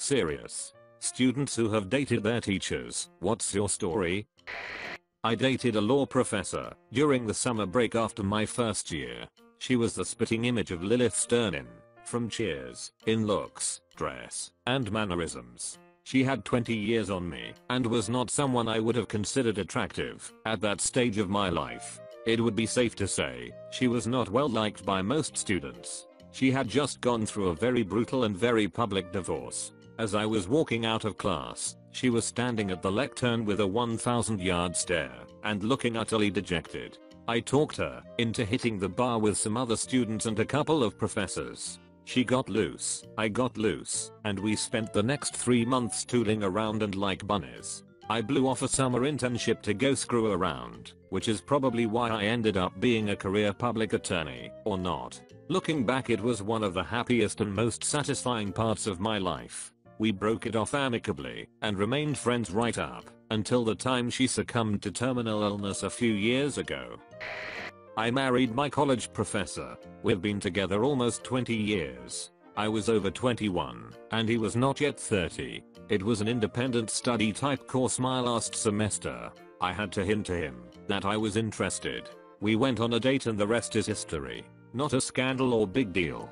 Serious. Students who have dated their teachers, what's your story? I dated a law professor during the summer break after my first year. She was the spitting image of Lilith Sternin from Cheers in looks, dress, and mannerisms. She had 20 years on me and was not someone I would have considered attractive at that stage of my life. It would be safe to say she was not well liked by most students. She had just gone through a very brutal and very public divorce. As I was walking out of class, she was standing at the lectern with a 1,000-yard stare and looking utterly dejected. I talked her into hitting the bar with some other students and a couple of professors. She got loose, I got loose, and we spent the next 3 months tooling around and like bunnies. I blew off a summer internship to go screw around, which is probably why I ended up being a career public attorney, or not. Looking back, it was one of the happiest and most satisfying parts of my life. We broke it off amicably and remained friends right up until the time she succumbed to terminal illness a few years ago. I married my college professor. We've been together almost 20 years. I was over 21 and he was not yet 30. It was an independent study type course my last semester. I had to hint to him that I was interested. We went on a date and the rest is history. Not a scandal or big deal.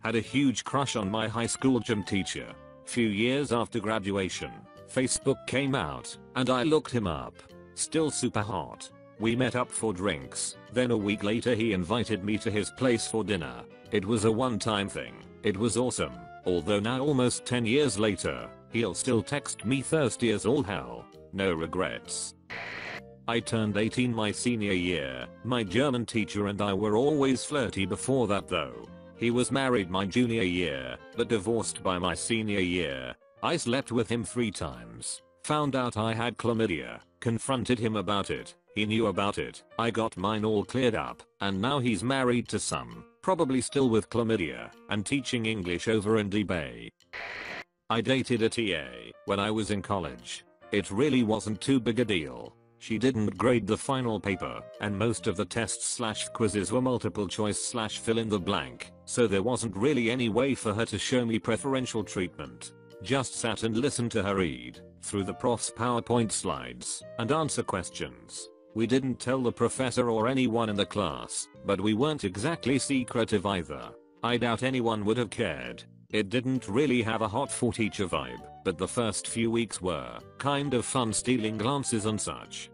Had a huge crush on my high school gym teacher. Few years after graduation, Facebook came out and I looked him up. Still super hot. We met up for drinks, then a week later he invited me to his place for dinner. It was a one-time thing. It was awesome, although now almost 10 years later, he'll still text me thirsty as all hell. No regrets. I turned 18 my senior year. My German teacher and I were always flirty before that though. He was married my junior year, but divorced by my senior year. I slept with him 3 times. Found out I had chlamydia. Confronted him about it. He knew about it. I got mine all cleared up, and now he's married to some, probably still with chlamydia, and teaching English over in eBay. I dated a TA when I was in college. It really wasn't too big a deal. She didn't grade the final paper, and most of the tests/quizzes were multiple choice/fill in the blank, so there wasn't really any way for her to show me preferential treatment. Just sat and listened to her read through the prof's PowerPoint slides and answer questions. We didn't tell the professor or anyone in the class, but we weren't exactly secretive either. I doubt anyone would have cared. It didn't really have a hot for teacher vibe, but the first few weeks were kind of fun, stealing glances and such.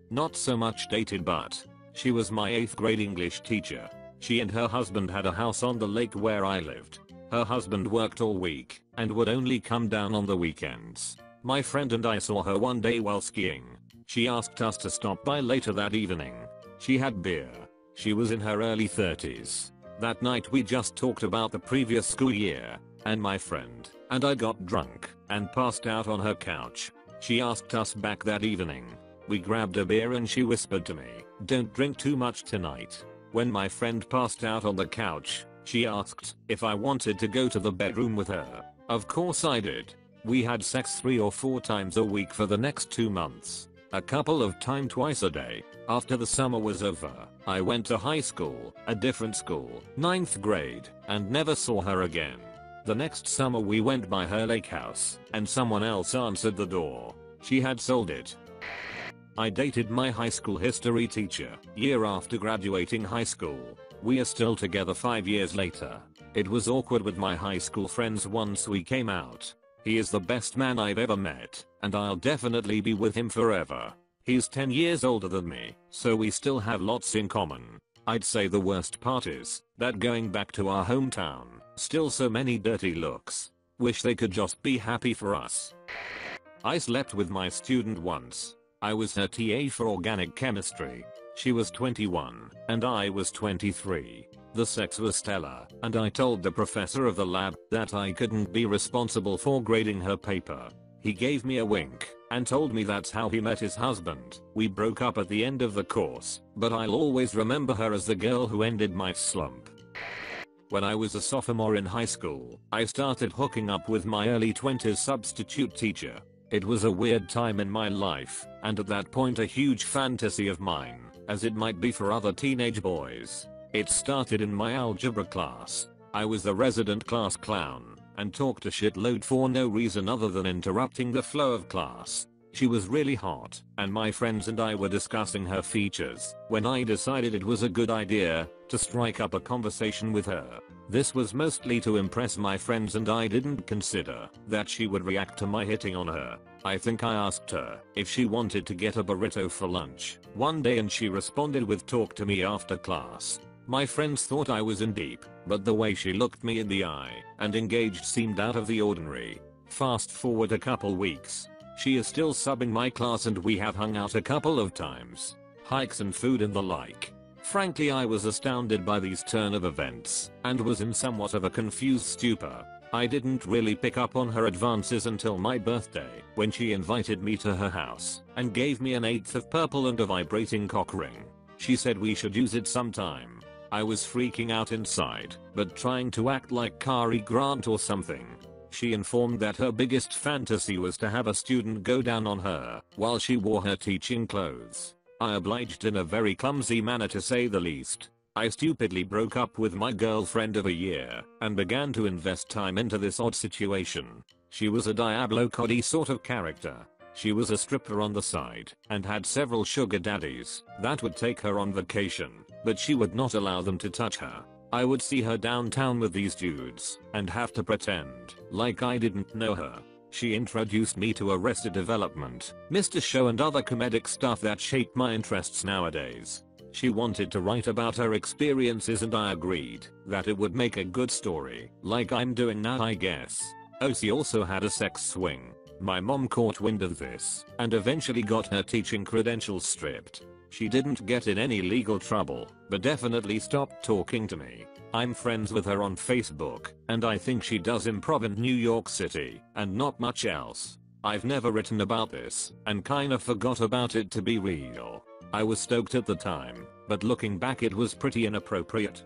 Not so much dated, but she was my 8th grade English teacher. She and her husband had a house on the lake where I lived. Her husband worked all week and would only come down on the weekends. My friend and I saw her one day while skiing. She asked us to stop by later that evening. She had beer. She was in her early 30s. That night we just talked about the previous school year, and my friend and I got drunk and passed out on her couch. She asked us back that evening. We grabbed a beer and she whispered to me, "Don't drink too much tonight." When my friend passed out on the couch, she asked if I wanted to go to the bedroom with her. Of course I did. We had sex 3 or 4 times a week for the next 2 months. A couple of times twice a day. After the summer was over, I went to high school, a different school, 9th grade, and never saw her again. The next summer we went by her lake house, and someone else answered the door. She had sold it. I dated my high school history teacher, year after graduating high school. We are still together 5 years later. It was awkward with my high school friends once we came out. He is the best man I've ever met, and I'll definitely be with him forever. He's 10 years older than me, so we still have lots in common. I'd say the worst part is that going back to our hometown, still so many dirty looks. Wish they could just be happy for us. I slept with my student once. I was her TA for organic chemistry. She was 21, and I was 23. The sex was stellar, and I told the professor of the lab that I couldn't be responsible for grading her paper. He gave me a wink and told me that's how he met his husband. We broke up at the end of the course, but I'll always remember her as the girl who ended my slump. When I was a sophomore in high school, I started hooking up with my early 20s substitute teacher. It was a weird time in my life, and at that point a huge fantasy of mine, as it might be for other teenage boys. It started in my algebra class. I was the resident class clown. and talked a shitload for no reason other than interrupting the flow of class. She was really hot, and my friends and I were discussing her features when I decided it was a good idea to strike up a conversation with her. This was mostly to impress my friends, and I didn't consider that she would react to my hitting on her. I think I asked her if she wanted to get a burrito for lunch one day, and she responded with "talk to me after class." My friends thought I was in deep, but the way she looked me in the eye and engaged seemed out of the ordinary. Fast forward a couple weeks. She is still subbing my class and we have hung out a couple of times. Hikes and food and the like. Frankly, I was astounded by these turn of events and was in somewhat of a confused stupor. I didn't really pick up on her advances until my birthday, when she invited me to her house and gave me an eighth of purple and a vibrating cock ring. She said we should use it sometime. I was freaking out inside, but trying to act like Cary Grant or something. She informed that her biggest fantasy was to have a student go down on her while she wore her teaching clothes. I obliged in a very clumsy manner, to say the least. I stupidly broke up with my girlfriend of a year and began to invest time into this odd situation. She was a Diablo Cody sort of character. She was a stripper on the side and had several sugar daddies that would take her on vacation, but she would not allow them to touch her. I would see her downtown with these dudes and have to pretend like I didn't know her. She introduced me to Arrested Development, Mr. Show, and other comedic stuff that shaped my interests nowadays. She wanted to write about her experiences and I agreed that it would make a good story, like I'm doing now, I guess. Oh, she also had a sex swing. My mom caught wind of this and eventually got her teaching credentials stripped. She didn't get in any legal trouble, but definitely stopped talking to me. I'm friends with her on Facebook, and I think she does improv in New York City, and not much else. I've never written about this, and kinda forgot about it, to be real. I was stoked at the time, but looking back it was pretty inappropriate.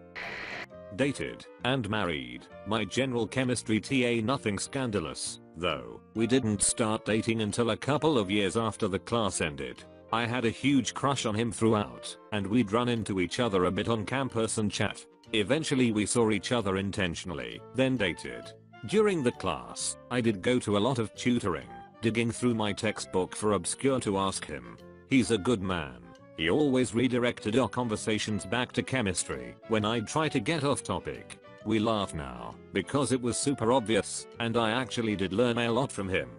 Dated and married. My general chemistry TA, nothing scandalous, though. We didn't start dating until a couple of years after the class ended. I had a huge crush on him throughout, and we'd run into each other a bit on campus and chat. Eventually we saw each other intentionally, then dated. During the class, I did go to a lot of tutoring, digging through my textbook for obscure to ask him. He's a good man. He always redirected our conversations back to chemistry when I'd try to get off topic. We laugh now, because it was super obvious, and I actually did learn a lot from him.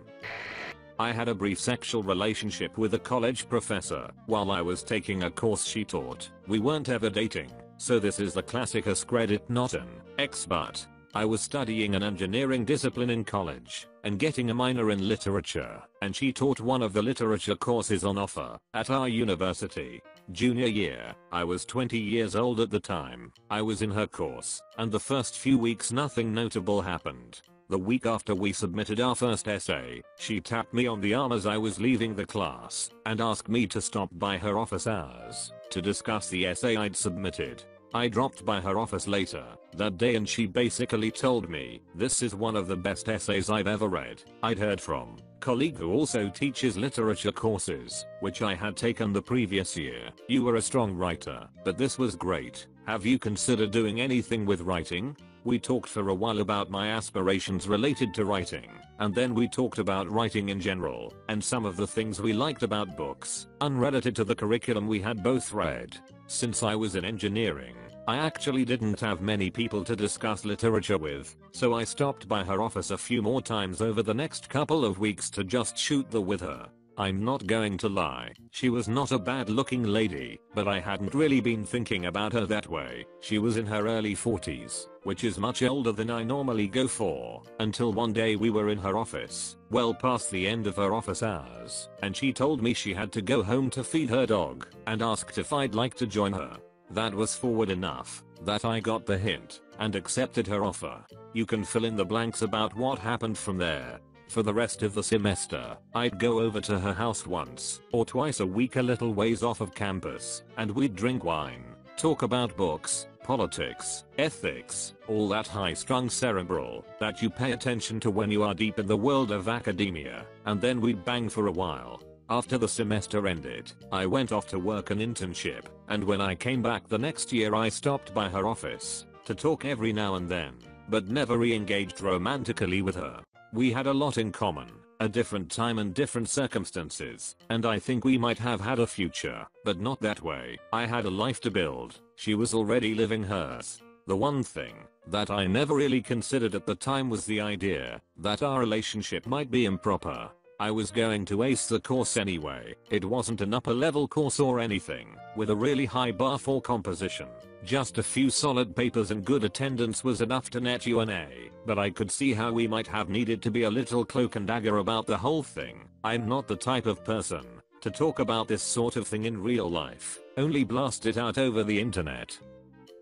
I had a brief sexual relationship with a college professor while I was taking a course she taught. We weren't ever dating, so this is the classic askReddit, not an ex, but I was studying an engineering discipline in college and getting a minor in literature, and she taught one of the literature courses on offer at our university. Junior year, I was 20 years old at the time. I was in her course, and the first few weeks nothing notable happened. The week after we submitted our first essay, she tapped me on the arm as I was leaving the class and asked me to stop by her office hours to discuss the essay I'd submitted. I dropped by her office later that day and she basically told me, "This is one of the best essays I've ever read." I'd heard from a colleague who also teaches literature courses, which I had taken the previous year. "You were a strong writer, but this was great. Have you considered doing anything with writing?" We talked for a while about my aspirations related to writing, and then we talked about writing in general and some of the things we liked about books, unrelated to the curriculum we had both read. Since I was in engineering, I actually didn't have many people to discuss literature with, so I stopped by her office a few more times over the next couple of weeks to just shoot the with her. I'm not going to lie, she was not a bad looking lady, but I hadn't really been thinking about her that way. She was in her early 40s, which is much older than I normally go for, until one day we were in her office, well past the end of her office hours, and she told me she had to go home to feed her dog, and asked if I'd like to join her. That was forward enough that I got the hint and accepted her offer. You can fill in the blanks about what happened from there. For the rest of the semester, I'd go over to her house once or twice a week a little ways off of campus, and we'd drink wine, talk about books, politics, ethics, all that high-strung cerebral that you pay attention to when you are deep in the world of academia, and then we'd bang for a while. After the semester ended, I went off to work an internship, and when I came back the next year I stopped by her office to talk every now and then. but never re-engaged romantically with her. We had a lot in common, a different time and different circumstances, and I think we might have had a future, but not that way. I had a life to build, she was already living hers. The one thing that I never really considered at the time was the idea that our relationship might be improper. I was going to ace the course anyway. It wasn't an upper level course or anything, with a really high bar for composition. Just a few solid papers and good attendance was enough to net you an A, but I could see how we might have needed to be a little cloak and dagger about the whole thing. I'm not the type of person to talk about this sort of thing in real life, only blast it out over the internet.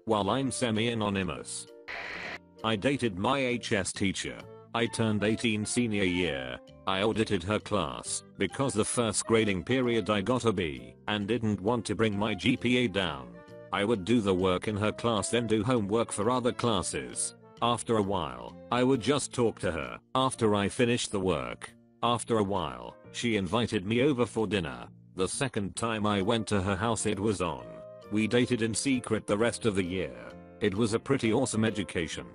While I'm semi-anonymous, I dated my HS teacher. I turned 18 senior year. I audited her class because the first grading period I got a B and didn't want to bring my GPA down. I would do the work in her class, then do homework for other classes. After a while, I would just talk to her after I finished the work. After a while, she invited me over for dinner. The second time I went to her house it was on. We dated in secret the rest of the year. It was a pretty awesome education.